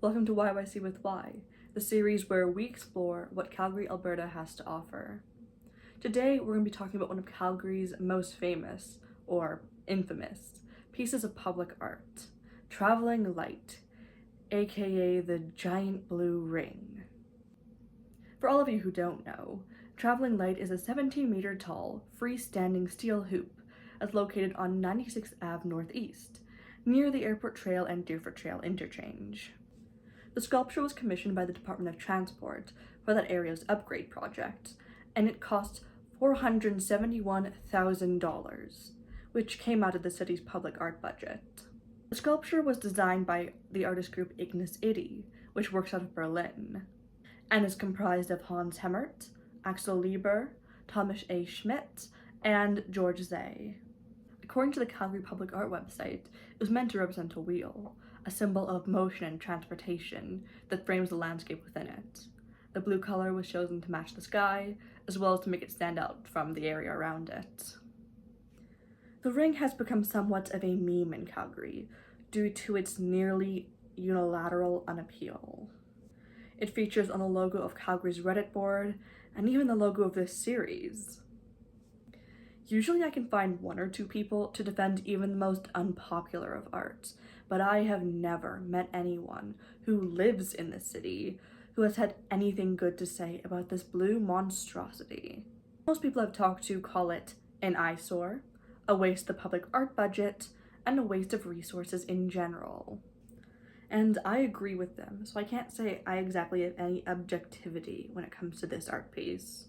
Welcome to YYC with Y, the series where we explore what Calgary, Alberta has to offer. Today, we're going to be talking about one of Calgary's most famous, or infamous, pieces of public art, Traveling Light, aka the Giant Blue Ring. For all of you who don't know, Traveling Light is a 17-meter tall, freestanding steel hoop that's located on 96th Ave Northeast, near the Airport Trail and Deerfoot Trail interchange. The sculpture was commissioned by the Department of Transport for that area's upgrade project, and it cost $471,000, which came out of the city's public art budget. The sculpture was designed by the artist group Ignis Itti, which works out of Berlin, and is comprised of Hans Hemmert, Axel Lieber, Thomas A. Schmidt, and George Zay. According to the Calgary Public Art website, it was meant to represent a wheel, a symbol of motion and transportation that frames the landscape within it. The blue color was chosen to match the sky, as well as to make it stand out from the area around it. The ring has become somewhat of a meme in Calgary due to its nearly unilateral unappeal. It features on the logo of Calgary's Reddit board, and even the logo of this series. Usually I can find one or two people to defend even the most unpopular of arts, but I have never met anyone who lives in this city who has had anything good to say about this blue monstrosity. Most people I've talked to call it an eyesore, a waste of public art budget, and a waste of resources in general. And I agree with them, so I can't say I exactly have any objectivity when it comes to this art piece.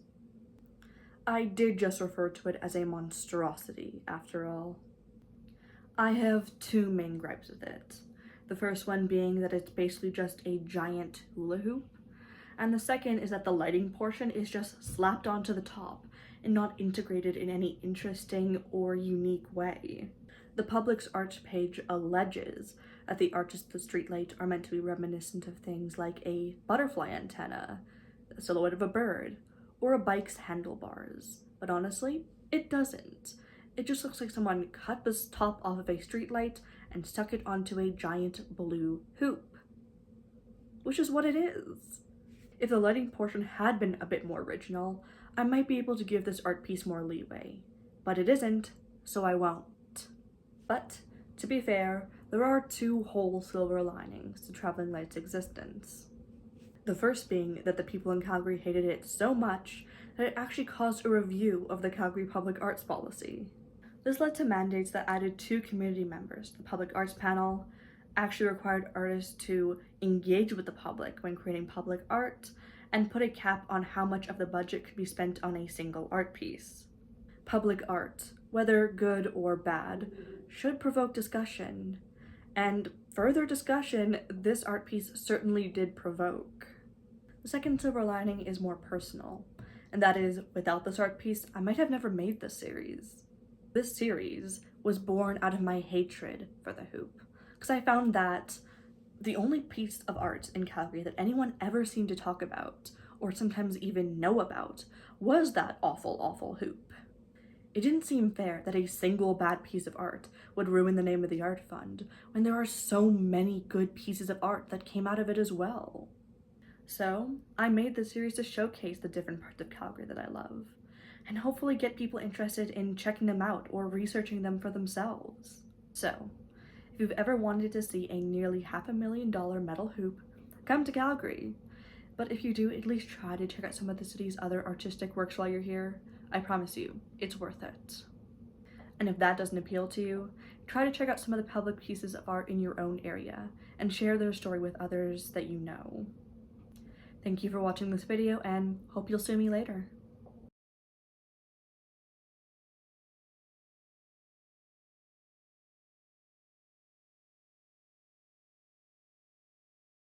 I did just refer to it as a monstrosity, after all. I have two main gripes with it. The first one being that it's basically just a giant hula hoop, and the second is that the lighting portion is just slapped onto the top and not integrated in any interesting or unique way. The Public's art page alleges that the arches of the streetlight are meant to be reminiscent of things like a butterfly antenna, the silhouette of a bird, or a bike's handlebars, but honestly, it doesn't. It just looks like someone cut the top off of a streetlight and stuck it onto a giant blue hoop, which is what it is. If the lighting portion had been a bit more original, I might be able to give this art piece more leeway, but it isn't, so I won't. But, to be fair, there are two whole silver linings to Traveling Light's existence. The first being that the people in Calgary hated it so much that it actually caused a review of the Calgary Public Arts policy. This led to mandates that added two community members. The Public Arts Panel actually required artists to engage with the public when creating public art and put a cap on how much of the budget could be spent on a single art piece. Public art, whether good or bad, should provoke discussion, and further discussion this art piece certainly did provoke. The second silver lining is more personal, and that is, without this art piece, I might have never made this series. This series was born out of my hatred for the hoop, because I found that the only piece of art in Calgary that anyone ever seemed to talk about, or sometimes even know about, was that awful, awful hoop. It didn't seem fair that a single bad piece of art would ruin the name of the art fund, when there are so many good pieces of art that came out of it as well. So, I made this series to showcase the different parts of Calgary that I love, and hopefully get people interested in checking them out or researching them for themselves. So, if you've ever wanted to see a nearly $500,000 metal hoop, come to Calgary. But if you do, at least try to check out some of the city's other artistic works while you're here. I promise you, it's worth it. And if that doesn't appeal to you, try to check out some of the public pieces of art in your own area and share their story with others that you know. Thank you for watching this video, and hope you'll see me later.